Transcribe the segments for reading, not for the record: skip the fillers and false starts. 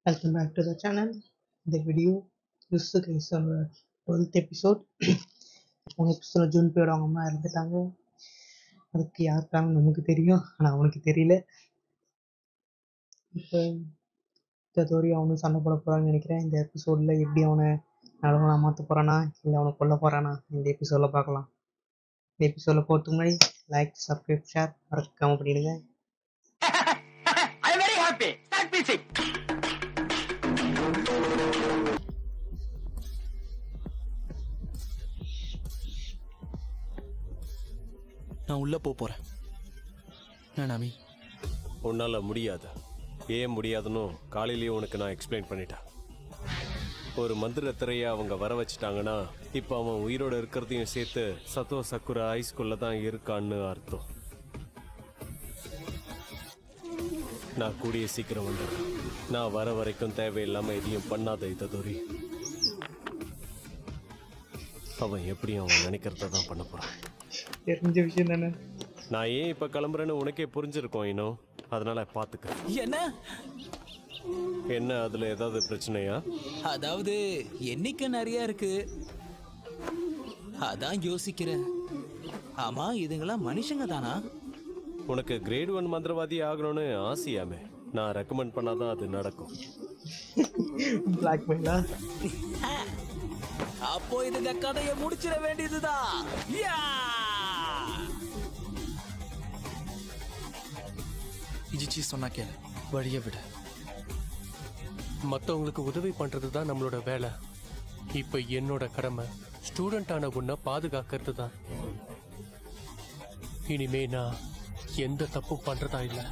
Welcome back to the channel. The video this is our 12th episode. போன எபிசோட ஜூன்பேயோட அவங்க அம்மா இறந்துட்டாங்க. அதுக்கு யாருக்காக நமக்கு தெரியும், ஆனால் அவனுக்கு தெரியல. இப்போ தோரி அவனும் சண்டை போட போகிறான்னு நினைக்கிறேன். இந்த எபிசோடில் எப்படி அவனை நல்லவனா மாற்ற போகிறானா இல்லை அவனை கொல்ல போகிறானா இந்த எபிசோடில் பார்க்கலாம். இந்த எபிசோடில் போகிறதுக்கு முன்னாடி லைக், சப்ஸ்கிரைப், ஷேர் மறக்காம பண்ணிடுங்க. நான் உள்ள போறேன். நாமி உன்னால முடியாது. ஏன் முடியாதுன்னு காலையிலேயே உனக்கு நான் எக்ஸ்பிளைன் பண்ணிட்டேன். ஒரு மந்திரத்திரைய அவங்க வர வச்சுட்டாங்கன்னா இப்போ அவன் உயிரோட இருக்கிறதையும் சேர்த்து சத்தோ சக்குரா ஹைஸ்கூல்ல தான் இருக்கான்னு அர்த்தம். நான் கூடிய சீக்கிரம் வந்துடுறேன். நான் வர வரைக்கும் தேவையில்லாம எதையும் பண்ணாத இதோரி. அவன் எப்படியும் அவன் நினைக்கிறத தான் பண்ண போறான். தெரிஞ்ச விஷயம் தானே. நான் ஏன் இப்ப கிளம்புறேன்னு உனக்கே புரிஞ்சிருக்கோம் இன்னும். அதனால பாத்துக்க. என்ன அதுல ஏதாவது பிரச்சனையா? அதாவது எண்ணிக்கை நிறைய இருக்கு, அதான் யோசிக்கிறேன். ஆமா, இதுங்களாம் மனுஷங்க தானா? உனக்கு கிரேட் 1 மந்திரவாதி ஆகணும்னு ஆசையாமே. நான் ரெக்கமெண்ட் பண்ணாதான் அது நடக்கும். பிளாக்மெயிலா? அப்போ இதுங்க கதையை முடிச்சிட வேண்டியதுதான். இஜிச்சி சொன்னா கேளு, வழிய விட. மற்றவங்களுக்கு உதவி பண்றது தான் நம்மளோட வேலை. இப்ப என்னோட கடமை ஸ்டூடெண்டான உன்னை பாதுகாக்கிறது தான். இனிமே நான் எந்த தப்பும் பண்றதா இல்ல.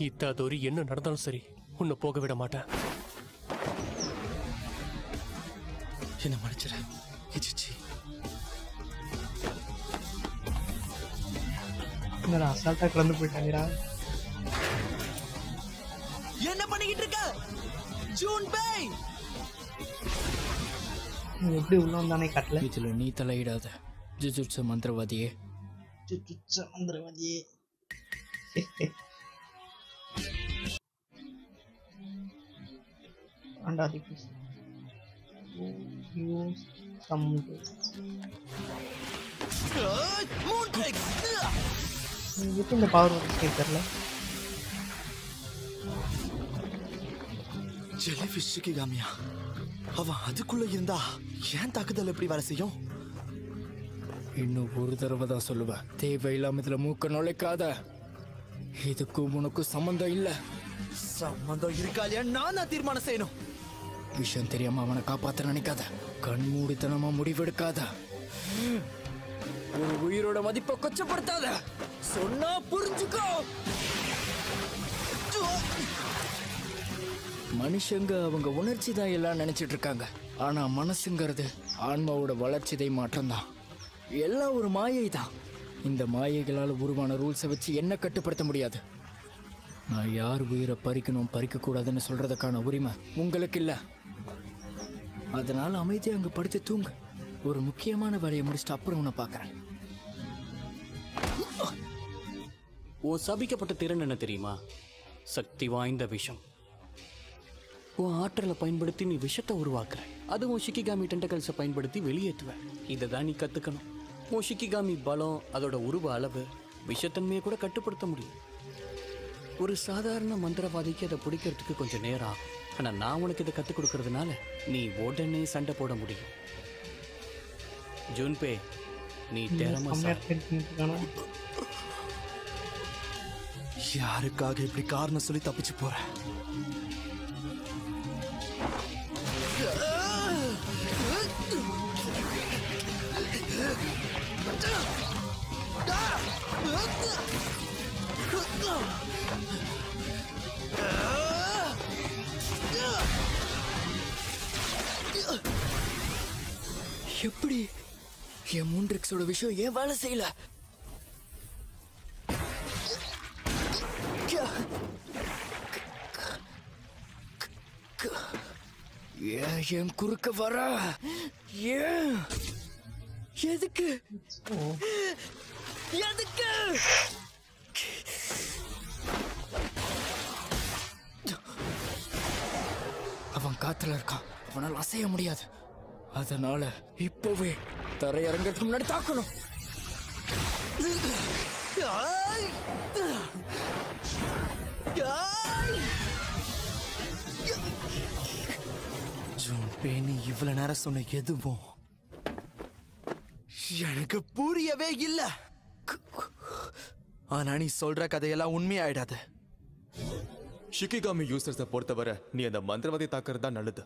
இத்தாதோரி என்ன நடந்தாலும் சரி, உன்னை போக விட மாட்டேன். என்ன மன்னிச்சிட இஜிச்சி. அசால்ட்டா கலந்து போயிட்டாங்கடா. என்ன பண்ணிக்கிட்டு இருக்க ஜூன்பே? எப்படி உள்ள வந்தானே காட்டல. இதுல நீ தலையிடாத ஜுஜுட்சு மந்திரவாதியே. ஜுஜுட்சு மந்திரவாதியே. அண்டாதி பீஸ் யூஸ் சம் எப்படி இந்த பவர் வந்து தெரியல. ஜெலிஃபிஷ் ஷிகிகாமியா, அவன் அதுக்குள்ள இருந்தா ஏன் தாக்குதல் எப்படி வேலை செய்யும்? இன்னும் ஒரு தடவை தான் சொல்லுவேன், தேவையில்லாம இதுல மூக்க நுழைக்காத. இதுக்கும் உனக்கும் சம்பந்தம் இல்ல. சம்பந்தம் இருக்கா இல்லையா நான் தீர்மானம் செய்யணும். விஷயம் தெரியாம அவனை காப்பாத்த நினைக்காத. கண்மூடித்தனமா முடிவெடுக்காத. ஒரு உயிரோட மதிப்பை கொச்சப்படுத்தாத. சொன்னா புரிஞ்சுக்கோ. மனுஷங்க அவங்க உணர்ச்சி தான் எல்லாம் நினைச்சிட்டு இருக்காங்க. ஆனா மனசுங்கிறது ஆன்மாவோட வளர்ச்சிதை மாற்றம் தான். எல்லாம் ஒரு மாயை தான். இந்த மாயைகளால் உருவான ரூல்ஸை வச்சு என்ன கட்டுப்படுத்த முடியாது. நான் யார் உயிரை பறிக்கணும் பறிக்க கூடாதுன்னு சொல்றதுக்கான உரிமை உங்களுக்கு இல்ல. அதனால அமைதியா அங்க படுத்து தூங்க. ஒரு முக்கியமான வேலையை முடிச்சுட்டு அப்புறம் உன்னை பாக்குறேன். உன் சபிக்கப்பட்ட திறன் என்ன தெரியுமா? சக்தி வாய்ந்த விஷம். உன் ஆற்றலை பயன்படுத்தி நீ விஷத்தை உருவாக்குற. அதுவும் ஷிகிகாமி டென்டகல்ஸை பயன்படுத்தி வெளியேற்றுவ. இதை தான் நீ கத்துக்கணும். உன் ஷிகிகாமி பலம், அதோட உருவ அளவு, விஷத்தன்மையை கூட கட்டுப்படுத்த முடியும். ஒரு சாதாரண மந்திரவாதிக்கு அதை பிடிக்கிறதுக்கு கொஞ்சம் நேரம் ஆகும். ஆனால் நான் உனக்கு இதை கற்றுக் கொடுக்கறதுனால நீ உடனே சண்டை போட முடியும். ஜூன்பே, நீ யாருக்காக இப்படி காரணம் சொல்லி தப்பிச்சு போற? எப்படி என் மூன்ட்ரிக்ஸோட விஷயம் ஏன் வேலை செய்யல? ஏன் குறுக்க வர? ஏன்? எதுக்கு? எதுக்கு? அவன் காத்துல இருக்கான், அவனால் அசைய முடியாது. அதனால இப்பவே தரையிறங்கிறதுக்கு முன்னாடி தாக்கணும். ஜூன்பே, நீ இவ்வளவு நேரம் சொன்ன எதுவும் எனக்கு புரியவே இல்ல. ஆனா நீ சொல்ற கதையெல்லாம் உண்மையாயிடாது. ஷிகிகாமி யூசர்ஸை பொறுத்தவரை நீ அந்த மந்திரவாதி தாக்குறது தான் நல்லது.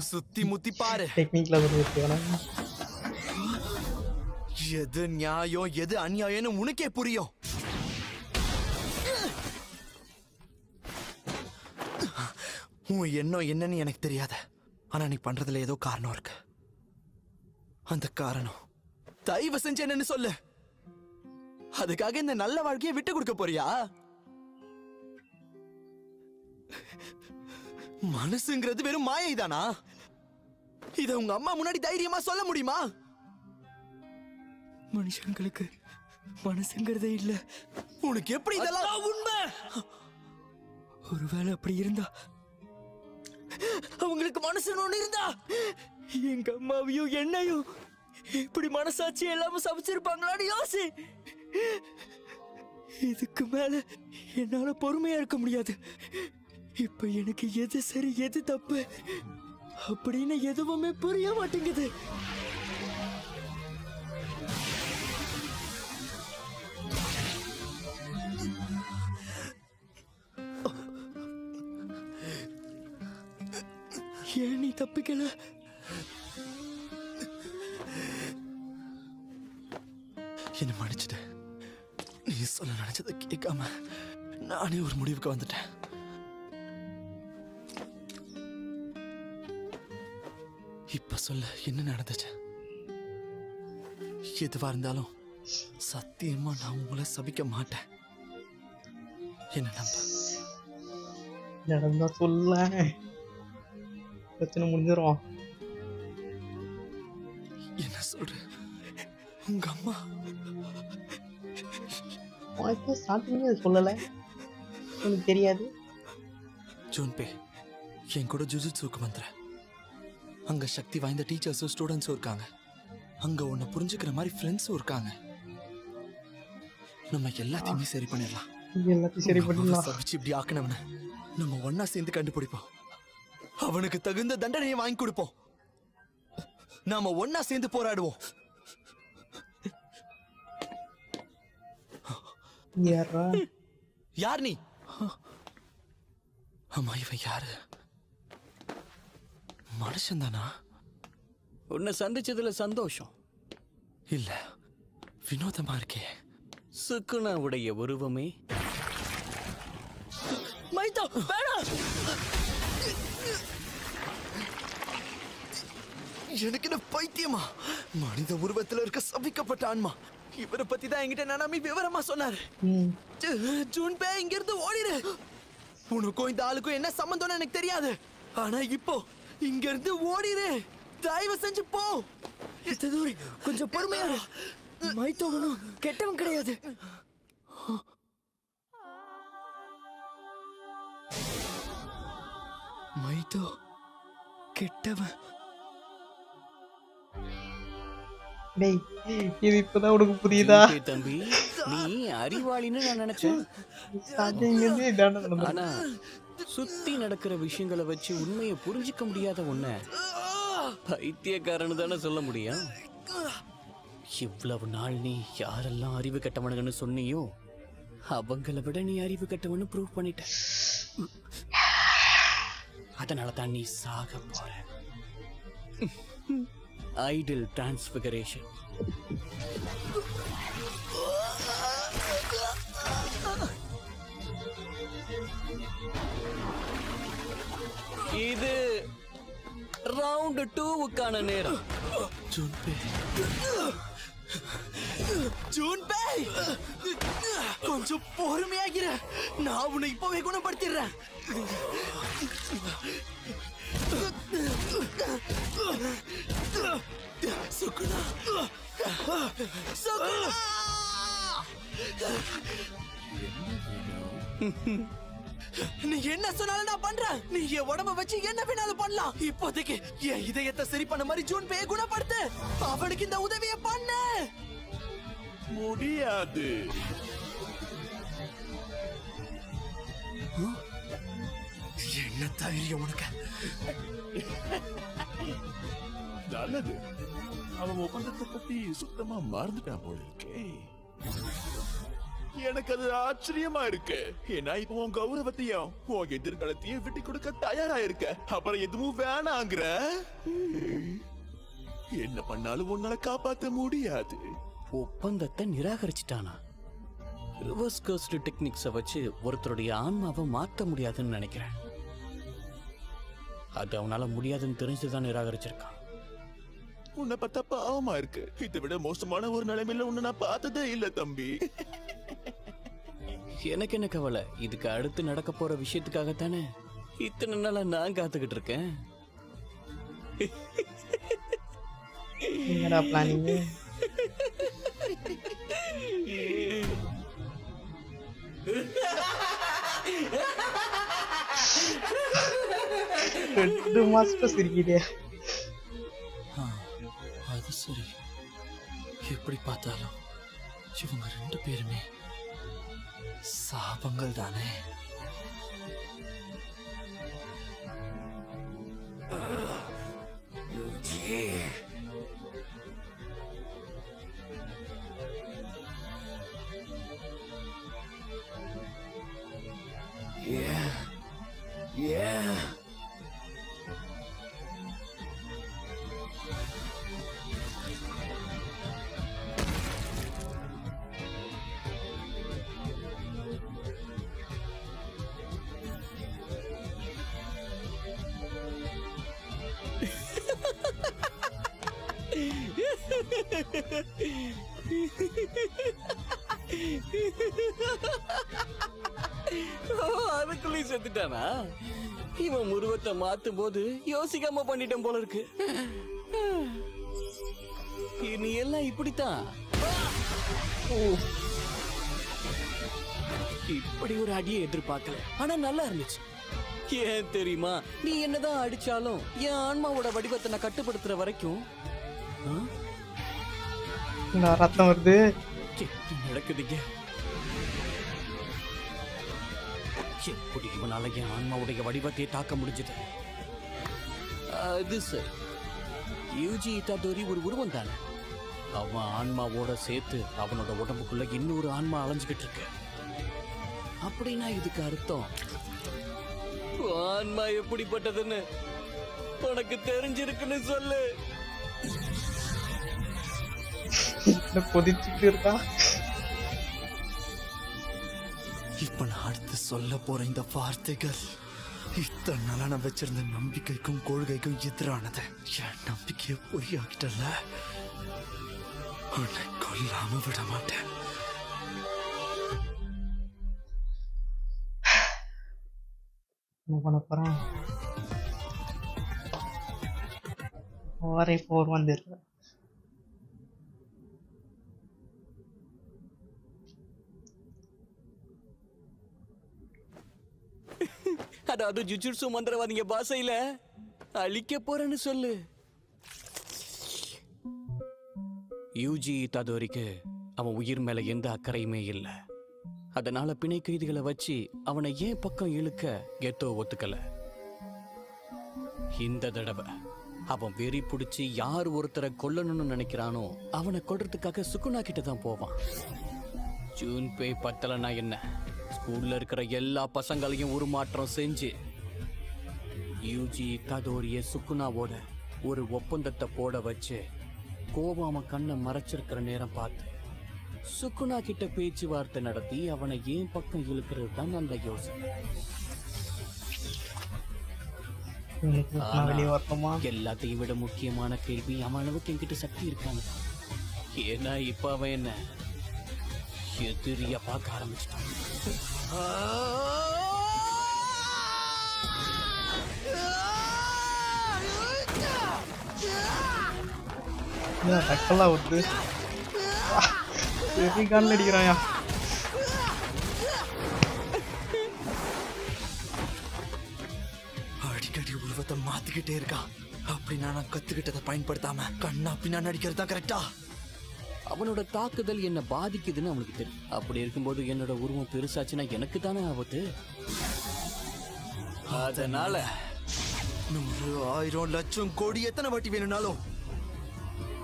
சுத்தி முத்தி பாரு. டெக்னிக்ல எது நியாயம் எது அநியாயம்னு உனக்கே புரியும். உன் எண்ணம் என்னன்னு எனக்கு தெரியாது. ஆனா நீ பண்றதுல ஏதோ காரணம் இருக்கு. அந்த காரணம் தயவு செஞ்சு என்னன்னு சொல்லு. அதுக்காக இந்த நல்ல வாழ்க்கையை விட்டு கொடுக்க போறியா? மனசுங்கிறது வெறும் மாயை தானா? இத உங்க அம்மா முன்னாடி தைரியமா சொல்ல முடியுமா? மனுஷங்களுக்கு மனசுங்கிறதே இல்ல. உனக்கு எப்படி இதெல்லாம் உண்மை? ஒருவேளை அப்படி இருந்தா, அவங்களுக்கு மனசுன்னு ஒண்ணு இருந்தா, எங்க அம்மாவையும் என்னையும் இப்படி மனசாட்சி எல்லாமே சமைச்சிருப்பாங்களான்னு யோசி. இதுக்கு மேல என்னால பொறுமையா இருக்க முடியாது. இப்ப எனக்கு எது சரி எது தப்பு அப்படின்னு எதுவுமே புரிய மாட்டேங்குது. ஏன் நீ தப்பிக்கல? என்ன மன்னிச்சிடு. நீ சொல்ல நினைச்சதை கேட்காம நானே ஒரு முடிவுக்கு வந்துட்டேன். இப்ப சொல்ல என்ன நடந்துச்சு? எதுவா இருந்தாலும் சத்தியமா நான் உங்களை சபிக்க மாட்டேன். என்ன நம்ப. நடந்தா சொல்ல, பிரச்சனை முடிஞ்சிடும். என்ன சொல்ற? உங்க அம்மா ஸ்டார்டிங்கே சொல்லலை, உனக்கு தெரியாது. ஜூன்பே, என் கூட ஜுஜுட்சுக்கு வந்துற. அங்க சக்தி வாய்ந்த டீச்சர்ஸும் ஸ்டூடெண்ட்ஸும் இருக்காங்க. அங்க உன்னை புரிஞ்சுக்கிற மாதிரி ஃப்ரெண்ட்ஸும் இருக்காங்க. நம்ம எல்லாத்தையுமே சரி பண்ணிடலாம். எல்லாத்தையும் சரி பண்ணிடலாம். சபிச்சு இப்படி ஆக்கினவன நம்ம ஒன்னா சேர்ந்து கண்டுபிடிப்போம். அவனுக்கு தகுந்த தண்டனையை வாங்கி கொடுப்போம். நாம ஒன்னா சேர்ந்து போராடுவோம். யார் நீ? அம்மா, இவன் யாரு? மனுஷன் தானா? உன்னை சந்திச்சதுல சந்தோஷம். இல்ல, வினோதமா இருக்கே. சுக்குனாவுடைய உருவமே. மைதா, வேணாம். எனக்கு என்ன பைத்தியமா? மனித உருவத்துல இருக்க சபிக்கப்பட்ட ஆன்மா. இவரை பத்தி தான் என்கிட்ட நானாமி விவரமா சொன்னாரு. ஜூன்பே, இங்க இருந்து ஓடிடு. உனக்கும் இந்த ஆளுக்கும் என்ன சம்பந்தம்னு எனக்கு தெரியாது. ஆனா இப்போ இங்க இருந்து ஓடிடு. தயவு செஞ்சு போ. கொஞ்சம் பொறுமையா. மைத்தோ ஒன்றும் கெட்டவன் கிடையாது. மைத்தோ கெட்டவன். டேய், இது இப்பதான் உனக்கு புரியுதா? தம்பி, நீ அறிவாளின்னு நான் நினைச்சேன். ஆனா சுத்தி நடக்கிற விஷயங்களை வச்சு உண்மையை புரிஞ்சிக்க முடியாத உன்னை பைத்தியக்காரன்னு தானே சொல்ல முடியும். இவ்வளவு நாள் நீ யாரெல்லாம் அறிவு கட்டவனுங்கன்னு சொன்னியோ அவங்கள விட நீ அறிவு கட்டவனு ப்ரூவ் பண்ணிட்ட. அதனால தான் நீ சாக போற. Idle transfiguration. இது ரவுண்ட் 2க்கான நேரம். ஜூன்பே, ஜூன்பே, கொஞ்சம் பொறுமையாகிற. நான் உன்னை இப்பவே குணப்படுத்திடுறேன். சுகுணா, சுகுணா. நீ என்ன சொன்னாலும் நான் பண்றேன். நீ என் உடம்ப வச்சு என்ன வேணாலும் பண்ணலாம். இப்போதைக்கு என் இதயத்தை சரி பண்ண மாதிரி ஜூன்பே குணப்படுத்து. அவனுக்கு இந்த உதவியை பண்ண முடியாது. என்ன தைரியம் உனக்கு? நல்லது, அவன் ஒப்பந்தத்தை பத்தி சுத்தமா மறந்துட்டான் போல இருக்கே. எனக்கு அது ஆச்சரியமா இருக்கு. ஏன்னா இப்ப உன் கௌரவத்தையும் உன் எதிர்காலத்தையும் விட்டு கொடுக்க தயாரா இருக்க. அப்புறம் எதுவும் வேணாங்கிற. என்ன பண்ணாலும் உன்னால காப்பாத்த முடியாது. ஒப்பந்தத்தை நிராகரிச்சிட்டானா? ரிவர்ஸ் கர்ஸ்ட் டெக்னிக்ஸை வச்சு ஒருத்தருடைய ஆன்மாவை மாற்ற முடியாதுன்னு நினைக்கிறேன். அது அவனால முடியாதுன்னு தெரிஞ்சுதான் நிராகரிச்சிருக்கான். உன்னை பார்த்தா பாவமா இருக்கு. இதை விட மோசமான ஒரு நிலைமையில உன்னை நான் பார்த்ததே இல்ல தம்பி. எனக்கு என்ன கவலை, இதுக்கு அடுத்து நடக்க போற விஷயத்துக்காகத்தானே இத்தனை நாளா நான் காத்துக்கிட்டு இருக்கேன். என்னடா பிளானிங்? ரெண்டு மாசம் சிரிக்குதே. அது சரி, எப்படி பார்த்தாலும் இவங்க ரெண்டு பேருமே சாபங்கள் தானே. அதுக்குள்ளே செத்துட்டானா? இவன் உருவத்தை மாத்தும் போது யோசிக்காம பண்ணிட்டேன் போல இருக்கு. நீ எல்லாம் இப்படித்தான். இப்படி ஒரு அடியை எதிர்பார்க்கல, ஆனா நல்லா இருந்துச்சு. ஏன் தெரியுமா? நீ என்னதான் அடிச்சாலும் என் ஆன்மாவோட வடிவத்தை நான் கட்டுப்படுத்துற வரைக்கும் ரத்தம் வருது. நடக்குதுங்க. எப்படி இவனால என் ஆன்மாவுடைய வடிவத்தை தாக்க முடிஞ்சது? அது சரி, யூஜி இட்டாதோரி ஒரு உருவம் தானே. அவன் ஆன்மாவோட சேர்த்து அவனோட உடம்புக்குள்ள இன்னொரு ஆன்மா அலைஞ்சுக்கிட்டு இருக்கு. அப்படின்னா இதுக்கு அர்த்தம் ஆன்மா எப்படிப்பட்டதுன்னு உனக்கு தெரிஞ்சிருக்குன்னு சொல்லு. கொதிச்சுட்டு இருக்கா. இப்ப நான் அடுத்து சொல்ல போற இந்த வார்த்தைகள் இத்தனை நாளா நான் வச்சிருந்த நம்பிக்கைக்கும் கொள்கைக்கும் எதிரானது. என் நம்பிக்கையை பொய்யாக்கிட்டல, உன்னை கொல்லாம விட மாட்டேன். என்ன பண்ண போறான்? 4 வந்துருக்கு. அதாவது ஜுஜுட்சு மந்திரவாதிங்க பாசையில அழிக்க போறேன்னு சொல்லு. யூஜி இட்டாதோரிக்கு அவன் உயிர் மேல எந்த அக்கறையுமே இல்லை. அதனால பிணை கைதிகளை வச்சு அவனை ஏன் பக்கம் இழுக்க கெத்தோ ஒத்துக்கல. இந்த தடவை அவன் வெறி பிடிச்சி யார் ஒருத்தரை கொல்லணும்னு நினைக்கிறானோ அவனை கொல்றதுக்காக சுக்குனா கிட்ட தான் போவான். ஜூன்பே பத்தலனா என்ன, ஸ்கூல்ல இருக்கிற எல்லா பசங்களையும் உருமாற்றம் செஞ்சு யூஜி இட்டாதோரிய சுக்குனாவோட ஒரு ஒப்பந்தத்தை போட வச்சு கோவாம கண்ணை மறைச்சிருக்கிற நேரம் பார்த்து சுக்குனா கிட்ட பேச்சுவார்த்தை நடத்தி அவனை ஏன் பக்கம் இழுக்கிறது தான் நல்ல யோசனை. எல்லாத்தையும் விட முக்கியமான கேள்வி, அவன் அளவுக்கு என்கிட்ட சக்தி இருக்காங்க. ஏன்னா இப்ப அவன் என்ன எதிரியா பார்க்க ஆரம்பிச்சிட்டான். டக்கெல்லாம் வந்து காலில் அடிக்கிறாயா? அடிக்கடி உருவத்தை மாத்திக்கிட்டே இருக்கான். அப்படின்னா நான் கத்துக்கிட்டதை பயன்படுத்தாம கண்ணா பின்னா நடிக்கிறது தான் கரெக்டா? அவனோட தாக்குதல் என்ன பாதிக்குதுன்னு அவனுக்கு தெரியும். அப்படி இருக்கும்போது என்னோட உருவம் பெருசாச்சுன்னா எனக்கு தானே ஆபத்து. அதனால 100, 1000, லட்சம், கோடி எத்தனை வாட்டி வேணும்னாலும்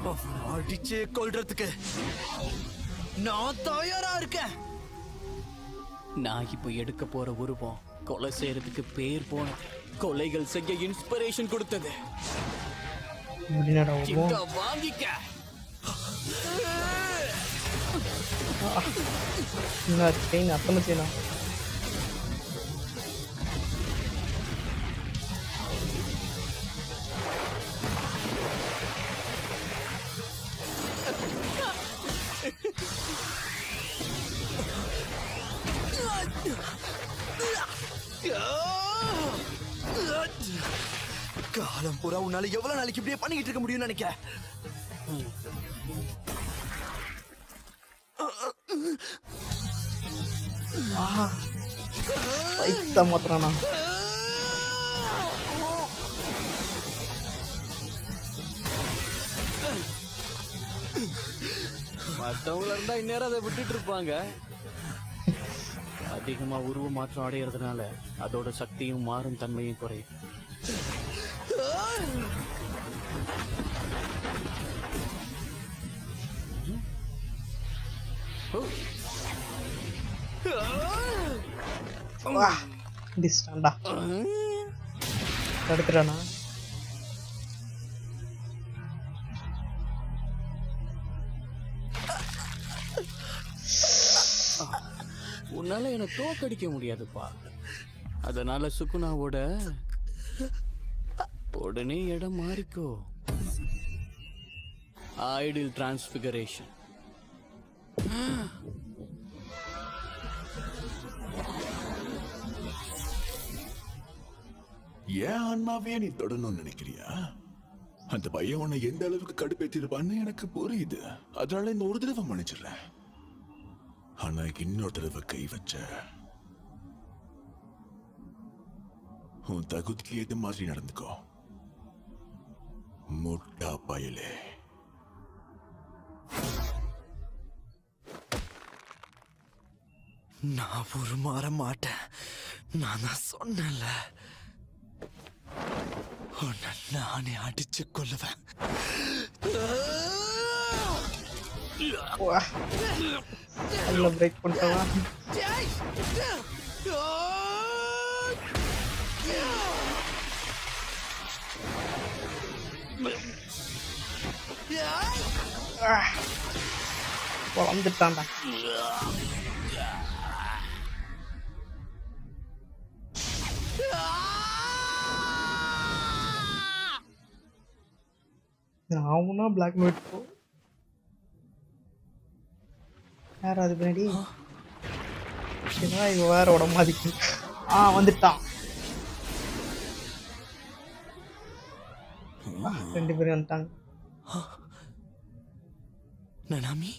அவனை அடிச்சே கொல்றதுக்கு நான் தயாரா இருக்கேன். நான் இப்போ எடுக்க போற உருவம் கொலை செய்யறதுக்கு பேர் போனது, கொலைகள் செய்ய இன்ஸ்பிரேஷன் கொடுத்தது. என்னடா உருவம்? இங்க வாங்கிக்க. என்ன செயின் அத்தனை செய்யலாம். காலம் பூரா உன்னால எவ்வளவு நாளைக்கு இப்படியே பண்ணிக்கிட்டு இருக்க முடியும்னு நினைக்க? மாத்திரானா மற்றவங்கள இருந்தா இந்நேரம் அதை விட்டுட்டு இருப்பாங்க. அதிகமா உருவ மாற்றம் அடையிறதுனால அதோட சக்தியும் மாறும் தன்மையும் குறையும். டிஸ்டாண்டா தடுக்கிறானா? உன்னால என்ன தோக்கடிக்க முடியாதுப்பா. அதனால சுகுணாவோட உடனே இடம் மாறிக்கோ. Idle transfiguration. ஏன் ஆன்மாவே நீ தொடணும்னு நினைக்கிறியா? அந்த பையன் உன்னை எந்த அளவுக்கு கடுப்பேற்றிருப்பான்னு எனக்கு புரியுது. அதனால இந்த ஒரு தடவை மன்னிச்சிடுறேன். ஆனா இன்னொரு தடவை கை வச்ச உன் தகுதிக்கு ஏது மாதிரி நடந்துக்கோ. முட்டா பயலே. நான் ஒரு மாற மாட்டேன். நான் தான் சொன்னேன்ல, உன்னை நானே அடிச்சு கொள்ளுவேன். அதுல பிரேக் பண்ணிட்டவா? வந்துட்டான்டா. அவனா பிளாக் மேட் போ. யார் அது பின்னாடி? இவ வேற உடம்பாதிக்கு. வந்துட்டான். 2 பேரும் வந்துட்டாங்க. நனாமி,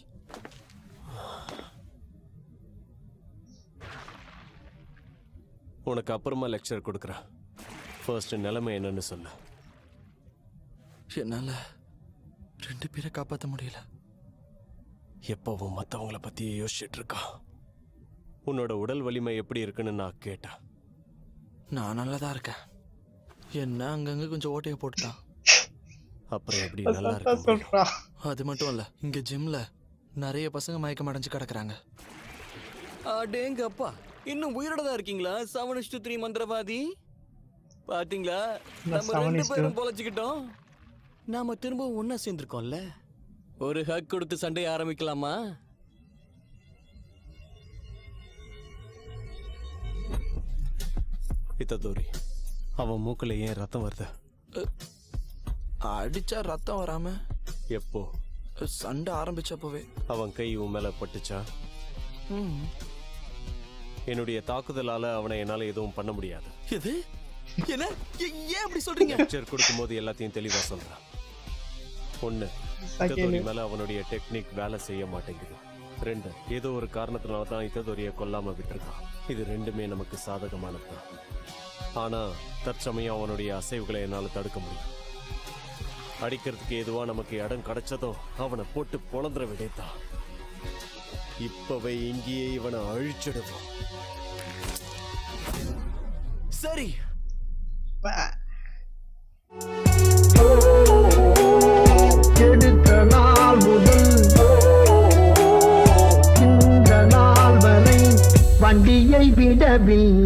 உனக்கு அப்புறமா லெக்சர் கொடுக்குறேன். ஃபர்ஸ்ட் நிலைமை என்னன்னு சொல்லு. என்னால 2 பேரை காப்பாற்ற முடியல. எப்பவும் மற்றவங்கள பற்றியே யோசிச்சுட்டு இருக்கா. உன்னோட உடல் வலிமை எப்படி இருக்குன்னு நான் கேட்டேன். நான் நல்லதா இருக்கேன். என்ன அங்கங்க கொஞ்சம் ஓட்டையை போட்டுட்டான். அப்புறம் எப்படி நல்லா இருக்கு? அது மட்டும் இல்ல, இங்க ஜிம்ல நிறைய பசங்க மயக்கம் அடைஞ்சு கிடக்குறாங்க. அடேங்கப்பா, இன்னும் உயிரோட தான் இருக்கீங்களா 7:3 மந்திரவாதி? பாத்தீங்களா, நம்ம 2 பேரும் பொழைச்சுக்கிட்டோம். நாம திரும்பவும் ஒன்னா சேர்ந்திருக்கோம்ல. ஒரு ஹக் கொடுத்து சண்டையை ஆரம்பிக்கலாமா? இத்ததோரி, அவன் மூக்குல ஏன் ரத்தம் வருது? அடிச்சா ரத்தம் வராம? எப்போ? சண்டை ஆரம்பிச்சப்பவே. அவன் கை உன் மேல பட்டுச்சா? என்னுடைய தாக்குதலால அவனை என்னால எதுவும் பண்ண முடியாது. எது? என்ன? ஏன் அப்படி சொல்றீங்க? லெக்சர் கொடுக்கும்போது எல்லாத்தையும் தெளிவா சொல்றேன். 1, இத்ததோரி மேல அவனுடைய டெக்னிக் வேலை செய்ய மாட்டேங்குது. 2, ஏதோ ஒரு காரணத்தினால தான் இத்ததோரியை கொல்லாம விட்டுருக்கான். இது 2மே நமக்கு சாதகமானதுதான். ஆனா தற்சமயம் அவனுடைய அசைவுகளை என்னால் தடுக்க முடியும். அடிக்கிறதுக்கு எதுவா நமக்கு இடம் கிடைச்சதும் அவனை போட்டு பொழந்துற விடைத்தான். இப்பவே இங்கேயே இவனை அழிச்சிடுவோம். சரி. எடுத்த நாள் முதல் இந்த நாள் வரை வண்டியை விடவில்லை.